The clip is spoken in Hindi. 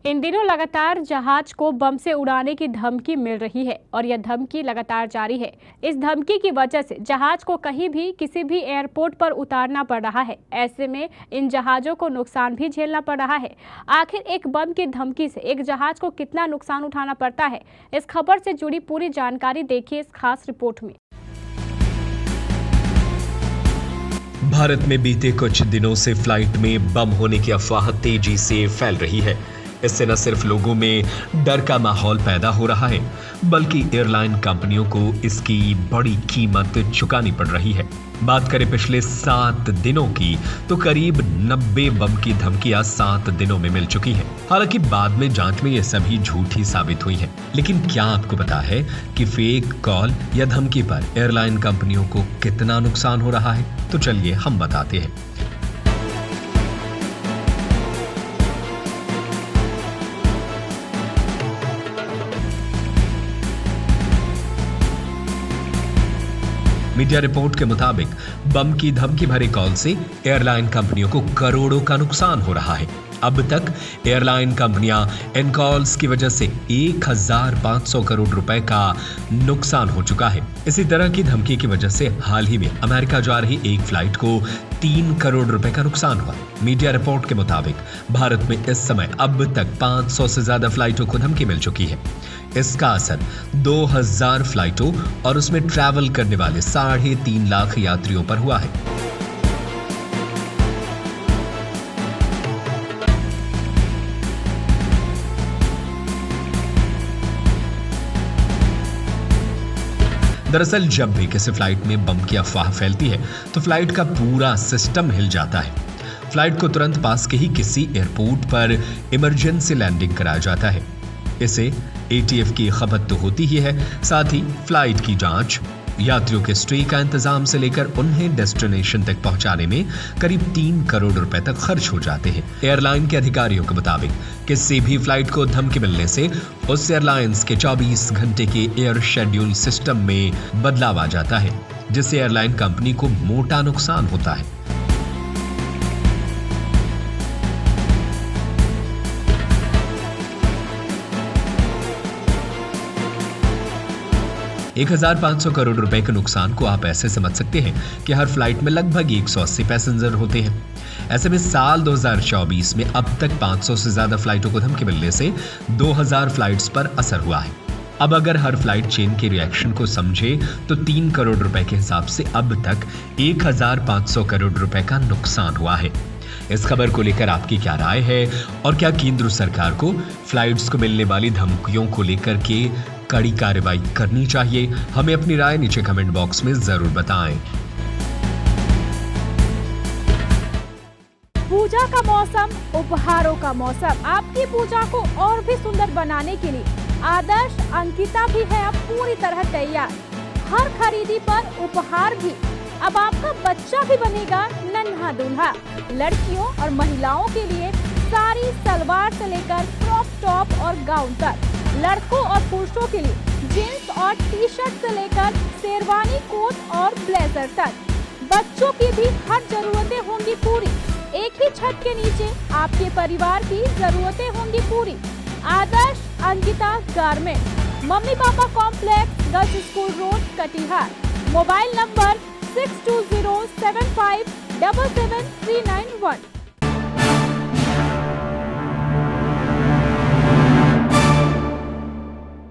इन दिनों लगातार जहाज को बम से उड़ाने की धमकी मिल रही है और यह धमकी लगातार जारी है। इस धमकी की वजह से जहाज को कहीं भी किसी भी एयरपोर्ट पर उतारना पड़ रहा है। ऐसे में इन जहाज़ों को नुकसान भी झेलना पड़ रहा है। आखिर एक बम की धमकी से एक जहाज को कितना नुकसान उठाना पड़ता है, इस खबर से जुड़ी पूरी जानकारी देखिए इस खास रिपोर्ट में। भारत में बीते कुछ दिनों से फ्लाइट में बम होने की अफवाह तेजी से फैल रही है। इससे न सिर्फ लोगों में डर का माहौल पैदा हो रहा है, बल्कि एयरलाइन कंपनियों को इसकी बड़ी कीमत चुकानी पड़ रही है। बात करें पिछले 7 दिनों की, तो करीब 90 बम की धमकियां 7 दिनों में मिल चुकी हैं। हालांकि बाद में जांच में ये सभी झूठी साबित हुई हैं। लेकिन क्या आपको पता है कि फेक कॉल या धमकी पर एयरलाइन कंपनियों को कितना नुकसान हो रहा है? तो चलिए हम बताते हैं। मीडिया रिपोर्ट के मुताबिक बम की धमकी भरे कॉल से एयरलाइन कंपनियों को करोड़ों का नुकसान हो रहा है। अब तक एयरलाइन कंपनियां इन कॉल्स की वजह से 1500 करोड़ रुपए का नुकसान हो चुका है। इसी तरह की धमकी की वजह से हाल ही में अमेरिका जा रही एक फ्लाइट को 3 करोड़ रुपए का नुकसान हुआ। मीडिया रिपोर्ट के मुताबिक भारत में इस समय अब तक 500 से ज्यादा फ्लाइटों को धमकी मिल चुकी है। इसका असर 2000 फ्लाइटों और उसमें ट्रैवल करने वाले 3.5 लाख यात्रियों पर हुआ है। दरअसल जब भी किसी फ्लाइट में बम की अफवाह फैलती है तो फ्लाइट का पूरा सिस्टम हिल जाता है। फ्लाइट को तुरंत पास के ही किसी एयरपोर्ट पर इमरजेंसी लैंडिंग कराया जाता है। इसे ATF की खपत तो होती ही है, साथ ही फ्लाइट की जांच, यात्रियों के स्टे का इंतजाम से लेकर उन्हें डेस्टिनेशन तक पहुंचाने में करीब 3 करोड़ रुपए तक खर्च हो जाते हैं। एयरलाइन के अधिकारियों के मुताबिक किसी भी फ्लाइट को धमकी मिलने से उस एयरलाइंस के 24 घंटे के एयर शेड्यूल सिस्टम में बदलाव आ जाता है, जिससे एयरलाइन कंपनी को मोटा नुकसान होता है। $1500 करोड़ रुपए के नुकसान को आप ऐसे समझ सकते हैं कि हर फ्लाइट में लगभग 180 पैसेंजर होते हैं। ऐसे में साल 2024 में अब तक 500 से ज्यादा फ्लाइटों को धमकी मिलने से 2000 फ्लाइट्स पर असर हुआ है। अब अगर हर फ्लाइट चेन के रिएक्शन को समझे तो 3 करोड़ रुपए के हिसाब से अब तक 1500 करोड़ रुपए का नुकसान हुआ है। इस खबर को लेकर आपकी क्या राय है और क्या केंद्र सरकार को फ्लाइट्स को मिलने वाली धमकियों को लेकर के कड़ी कार्रवाई करनी चाहिए? हमें अपनी राय नीचे कमेंट बॉक्स में जरूर बताएं। पूजा का मौसम, उपहारों का मौसम। आपकी पूजा को और भी सुंदर बनाने के लिए आदर्श अंकिता भी है अब पूरी तरह तैयार। हर खरीदी पर उपहार भी। अब आपका बच्चा भी बनेगा नन्हा दूल्हा। लड़कियों और महिलाओं के लिए साड़ी, सलवार से लेकर क्रॉप टॉप और गाउन तक। लड़कों और पुरुषों के लिए जींस और टी-शर्ट से लेकर शेरवानी, कोट और ब्लेजर तक। बच्चों की भी हर जरूरतें होंगी पूरी। एक ही छत के नीचे आपके परिवार की जरूरतें होंगी पूरी। Adarsh Ankita garment, mummy papa complex, girls school road, Katihar. Mobile number 6207577391।